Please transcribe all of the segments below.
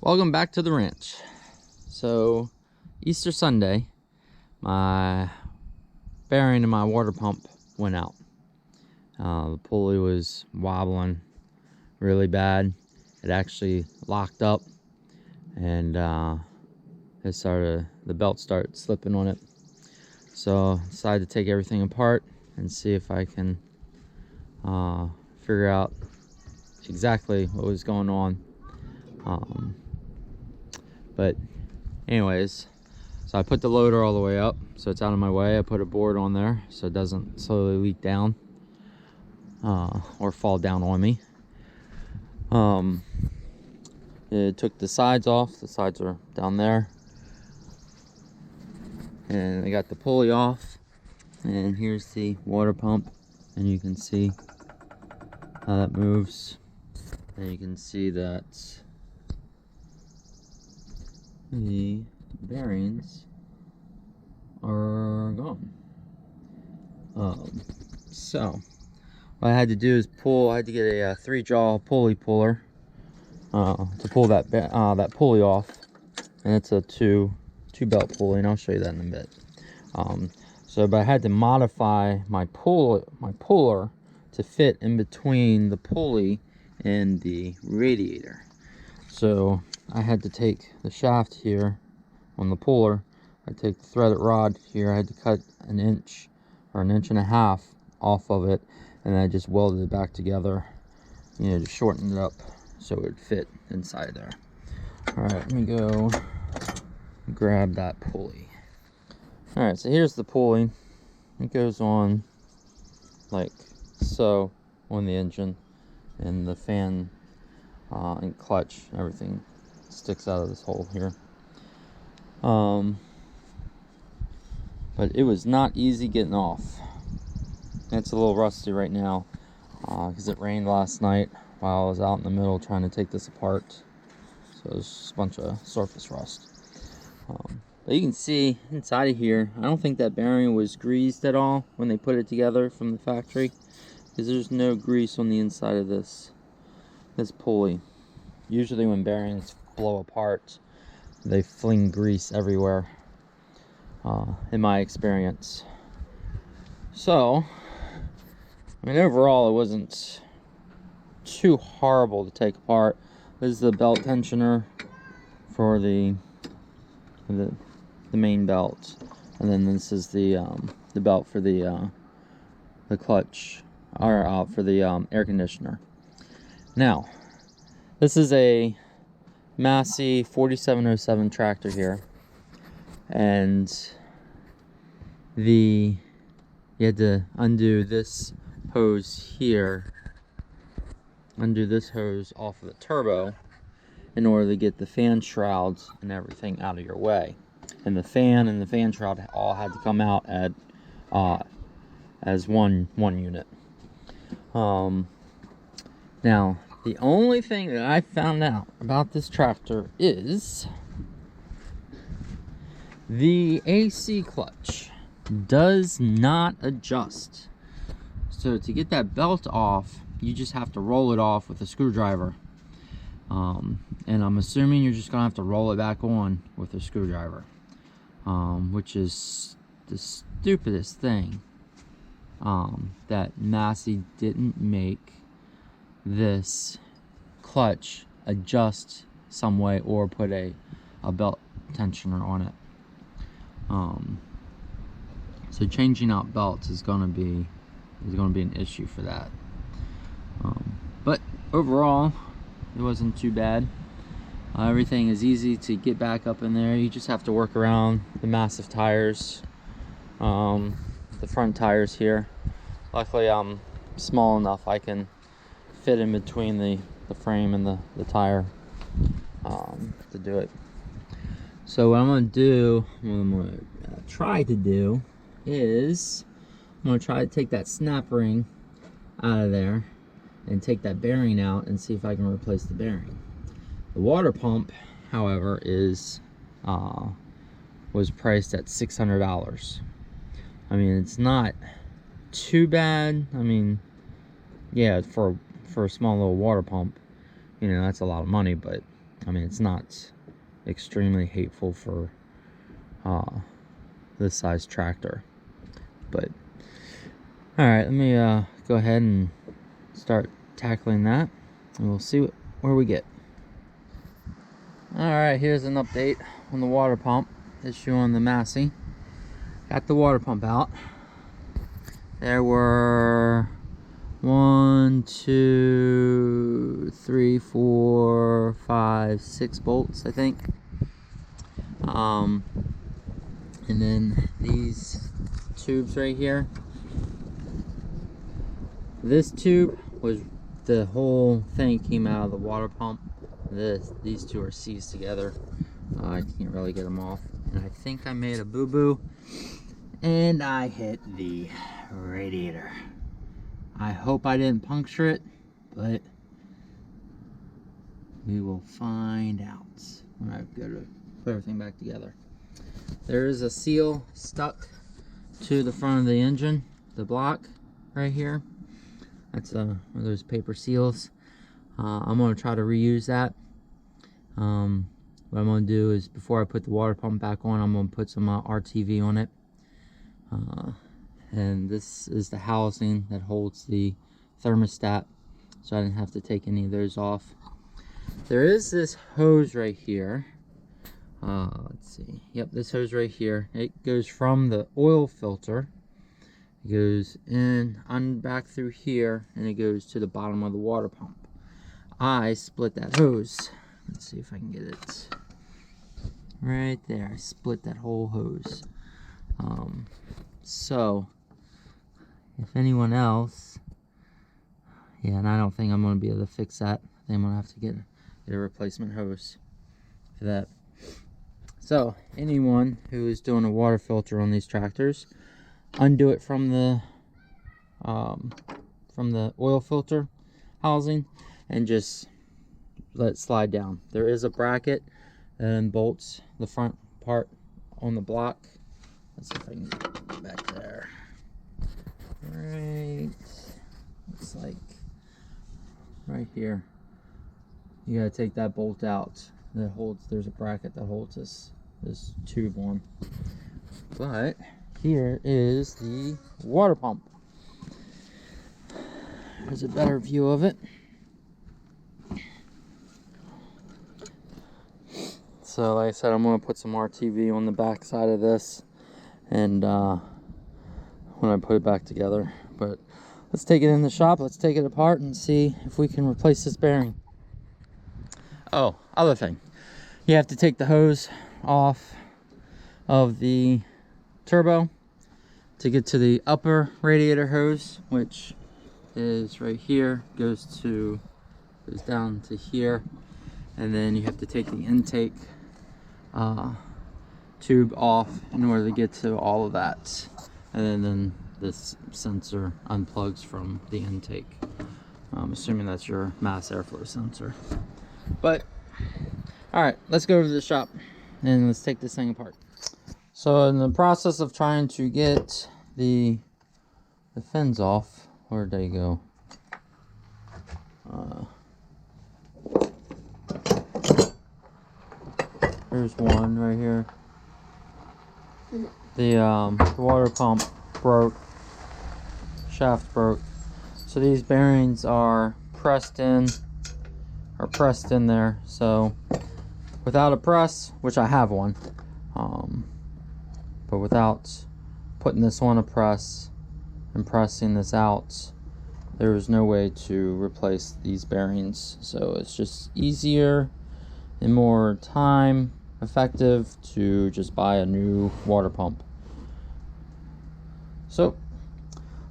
Welcome back to the ranch. So Easter Sunday, my bearing in my water pump went out. The pulley was wobbling really bad. It actually locked up, and the belt started slipping on it. So I decided to take everything apart and see if I can figure out exactly what was going on. But anyways, so I put the loader all the way up so it's out of my way. I put a board on there so it doesn't slowly leak down or fall down on me. It took the sides off. The sides are down there, and I got the pulley off, and here's the water pump, and you can see how that moves, and you can see that the bearings are gone. So what I had to do is I had to get a 3-jaw pulley puller to pull that pulley off, and it's a two belt pulley, and I'll show you that in a bit. But I had to modify my puller to fit in between the pulley and the radiator. So I had to take the shaft here on the puller. I take the threaded rod here. I had to cut an inch or an inch and a half off of it, and I just welded it back together, to shorten it up so it would fit inside there. All right, let me go grab that pulley. All right, so here's the pulley. It goes on like so on the engine, and the fan and clutch, everything sticks out of this hole here. But it was not easy getting off. It's a little rusty right now because it rained last night while I was out in the middle trying to take this apart. So there's just a bunch of surface rust. But you can see inside of here, I don't think that bearing was greased at all when they put it together from the factory, because there's no grease on the inside of this pulley. Usually when bearings blow apart, they fling grease everywhere, in my experience. So I mean, overall it wasn't too horrible to take apart. This is the belt tensioner for the main belt, and then this is the belt for the clutch, or for the air conditioner. Now, this is a Massey 4707 tractor here, and you had to undo this hose here, undo this hose off of the turbo in order to get the fan shrouds and everything out of your way. And the fan shroud all had to come out at as one unit. Now, the only thing that I found out about this tractor is the AC clutch does not adjust. So to get that belt off, you just have to roll it off with a screwdriver. And I'm assuming you're just gonna have to roll it back on with a screwdriver, which is the stupidest thing, that Massey didn't make this clutch adjust some way or put a belt tensioner on it. So changing out belts is gonna be an issue for that. But overall, it wasn't too bad. Everything is easy to get back up in there. You just have to work around the massive tires, the front tires here. Luckily, I'm small enough I can fit in between the frame and the tire to do it. So what I'm gonna try to do is I'm gonna try to take that snap ring out of there and take that bearing out and see if I can replace the bearing. The water pump, however, was priced at $600. I mean, it's not too bad. I mean, yeah, for a small little water pump, that's a lot of money, but I mean, it's not extremely hateful for this size tractor. But all right, let me go ahead and start tackling that, and we'll see where we get. All right, here's an update on the water pump issue on the Massey. Got the water pump out. There were 1, 2, 3, 4, 5, 6 bolts, I think. And then these tubes right here. This tube was, the whole thing came out of the water pump. These two are seized together. I can't really get them off. And I think I made a boo-boo, and I hit the radiator. I hope I didn't puncture it, but we will find out when I go to put everything back together. There is a seal stuck to the front of the engine, the block right here. That's one of those paper seals. I'm going to try to reuse that. What I'm going to do is, before I put the water pump back on, I'm going to put some RTV on it. And this is the housing that holds the thermostat, so I didn't have to take any of those off. There is this hose right here. Let's see. Yep, this hose right here. It goes from the oil filter. It goes in back through here, and it goes to the bottom of the water pump. I split that hose. Let's see if I can get it right there. I split that whole hose. So if anyone else, yeah, and I don't think I'm going to be able to fix that. I think I'm going to have to get a replacement hose for that. So anyone who is doing a water filter on these tractors, undo it from the oil filter housing and just let it slide down. There is a bracket and bolts the front part on the block. Let's see if I can get back there. Right, looks like right here. You gotta take that bolt out. That holds. There's a bracket that holds this tube on. But here is the water pump. There's a better view of it. So like I said, I'm going to put some RTV on the back side of this, and when I put it back together. But let's take it in the shop, let's take it apart and see if we can replace this bearing. Oh, other thing, you have to take the hose off of the turbo to get to the upper radiator hose, which is right here, goes down to here, and then you have to take the intake tube off in order to get to all of that, and then this sensor unplugs from the intake. I'm assuming that's your mass airflow sensor. But all right, let's go to the shop and let's take this thing apart. So in the process of trying to get the fins off, where'd they go? There's one right here. The water pump broke, shaft broke. So these bearings are pressed in there. So without a press, which I have one, but without putting this on a press and pressing this out, there is no way to replace these bearings. So it's just easier and more time effective to just buy a new water pump. So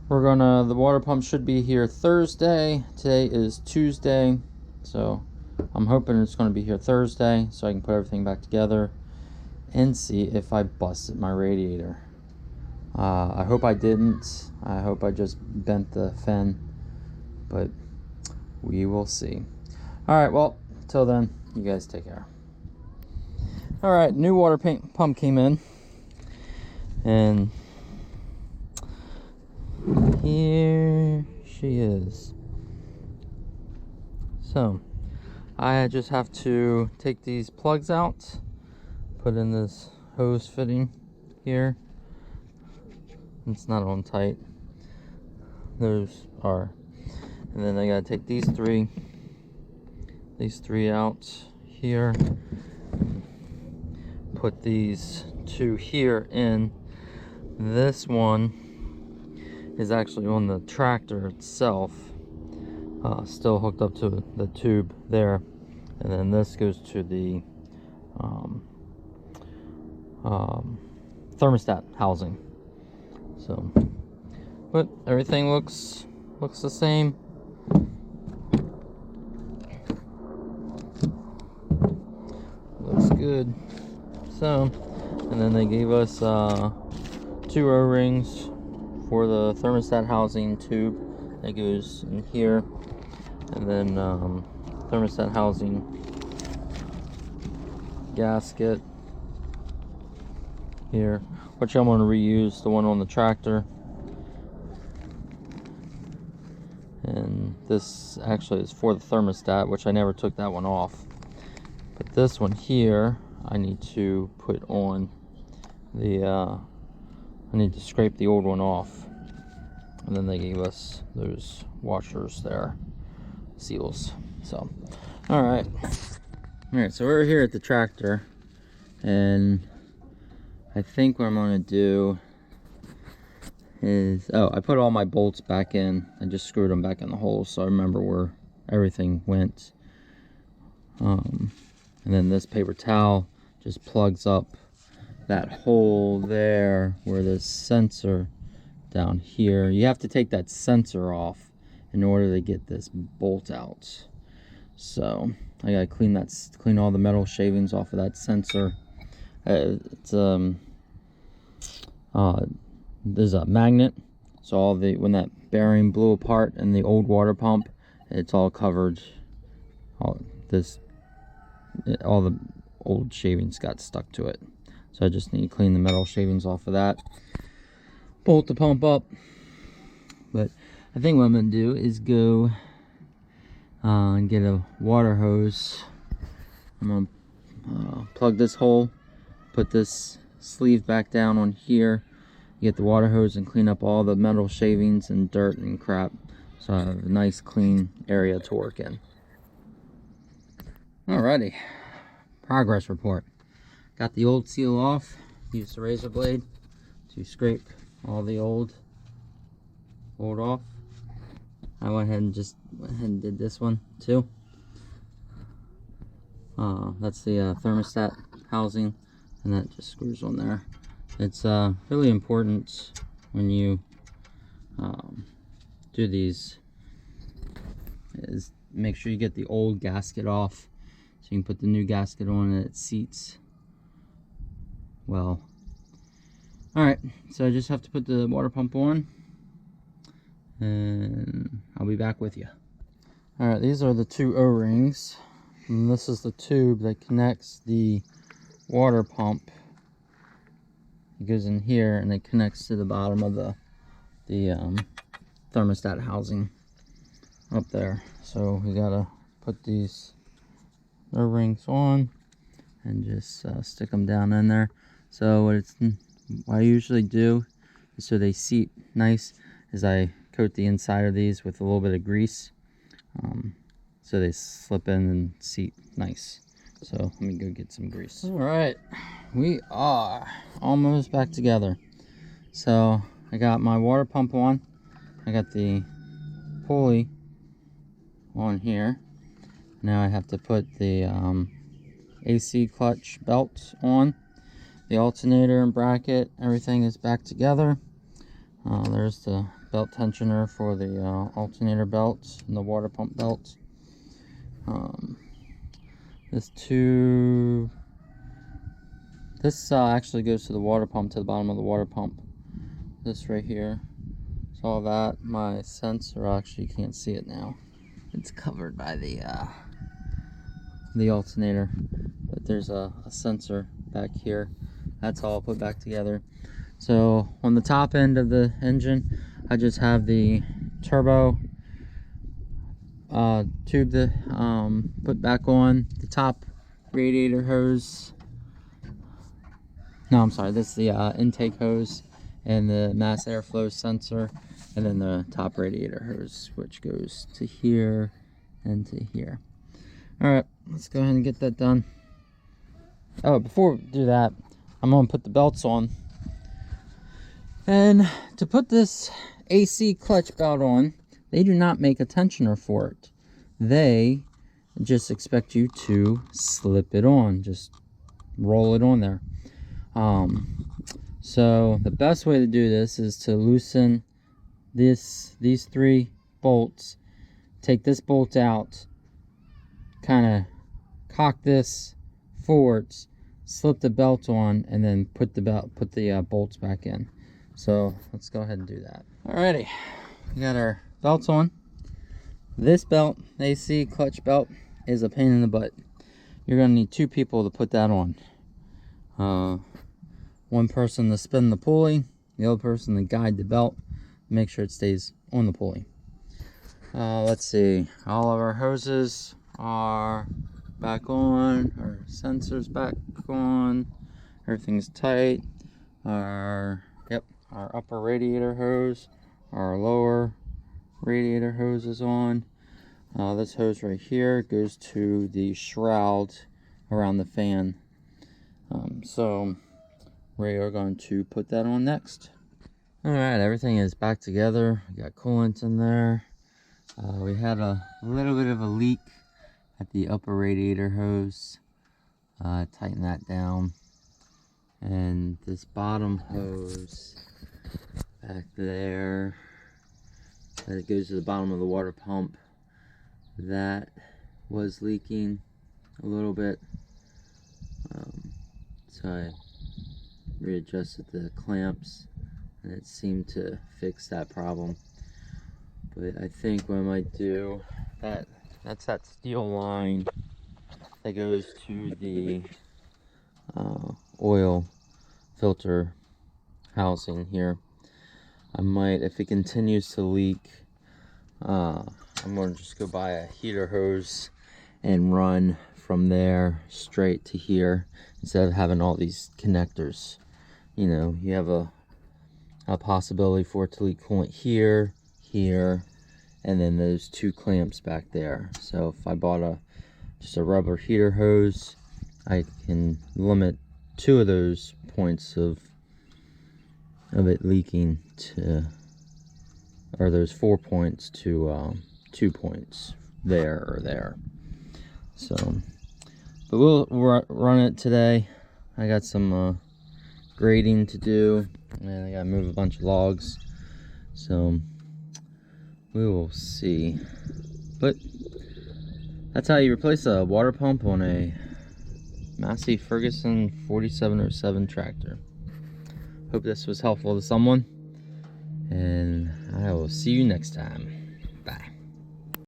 the water pump should be here Thursday. Today is Tuesday, so I'm hoping it's going to be here Thursday so I can put everything back together and see if I busted my radiator. I hope I didn't. I hope I just bent the fin, but we will see. Alright, well, till then, you guys take care. Alright, new water pump came in, and here she is. So I just have to take these plugs out, put in this hose fitting here. It's not on tight. Those are, and then I gotta take these three out here, put these two here in. This one is actually on the tractor itself, still hooked up to the tube there, and then this goes to the thermostat housing. So, but everything looks the same. Looks good. So, and then they gave us 2 O-rings for the thermostat housing tube that goes in here, and then thermostat housing gasket here, which I'm going to reuse the one on the tractor. And this actually is for the thermostat, which I never took that one off. But this one here, I need to put on the, I need to scrape the old one off. And then they gave us those washers there, seals. So, alright. Alright, so we're here at the tractor, and I think what I'm going to do is, I put all my bolts back in. I just screwed them back in the holes so I remember where everything went. And then this paper towel just plugs up that hole there where this sensor down here. You have to take that sensor off in order to get this bolt out. So I gotta clean all the metal shavings off of that sensor. It's there's a magnet, so when that bearing blew apart in the old water pump, it's all covered. All the old shavings got stuck to it, so I just need to clean the metal shavings off of that, bolt the pump up. But I think what I'm gonna do is go and get a water hose. I'm gonna plug this hole, put this sleeve back down on here, get the water hose and clean up all the metal shavings and dirt and crap, so I have a nice clean area to work in. Alrighty, progress report. Got the old seal off, used the razor blade to scrape all the old off. I went ahead and did this one too. That's the thermostat housing, and that just screws on there. It's really important when you do these is make sure you get the old gasket off so you can put the new gasket on and it seats well. Alright, so I just have to put the water pump on and I'll be back with you. Alright, these are the 2 O-rings, and this is the tube that connects the water pump. It goes in here and it connects to the bottom of the thermostat housing up there. So we gotta put these O-rings on and just stick them down in there. So what I usually do is, so they seat nice, is I coat the inside of these with a little bit of grease, so they slip in and seat nice. So let me go get some grease. Alright, we are almost back together. So I got my water pump on, I got the pulley on here. Now I have to put the AC clutch belt on. The alternator and bracket, everything is back together. There's the belt tensioner for the alternator belt and the water pump belt. This tube, this actually goes to the water pump, to the bottom of the water pump. This right here, so all that, my sensor, actually you can't see it now. It's covered by the alternator, but there's a sensor back here. That's all put back together. So on the top end of the engine, I just have the turbo tube to put back on the top radiator hose. No, I'm sorry, this is the intake hose and the mass airflow sensor, and then the top radiator hose, which goes to here and to here. All right, let's go ahead and get that done. Oh, before we do that, I'm gonna put the belts on. And to put this AC clutch belt on, they do not make a tensioner for it. They just expect you to slip it on, just roll it on there. So the best way to do this is to loosen these 3 bolts. Take this bolt out, kind of cock this forwards, slip the belt on, and then put the bolts back in. So let's go ahead and do that. Alrighty, we got our belts on. This belt, AC clutch belt, is a pain in the butt. You're gonna need 2 people to put that on. One person to spin the pulley, the other person to guide the belt, make sure it stays on the pulley. Let's see, all of our hoses are back on, our sensors back on, everything's tight. Our upper radiator hose, our lower radiator hose is on. This hose right here goes to the shroud around the fan. So we are going to put that on next. Alright, everything is back together. We got coolant in there. We had a little bit of a leak at the upper radiator hose. Tighten that down. And this bottom hose back there, that goes to the bottom of the water pump, that was leaking a little bit. So I readjusted the clamps and it seemed to fix that problem. But I think what I might do, that's that steel line that goes to the oil filter housing here. I might, if it continues to leak, I'm going to just go buy a heater hose and run from there straight to here instead of having all these connectors. You know, you have a possibility for it to leak coolant here, here, and then those 2 clamps back there. So if I bought just a rubber heater hose, I can limit 2 of those points of it leaking to, or those 4 points to 2 points there or there. So, but we'll run it today. I got some grading to do, and I gotta move a bunch of logs. So we will see. But that's how you replace a water pump on a Massey Ferguson 4707 tractor. Hope this was helpful to someone, and I will see you next time.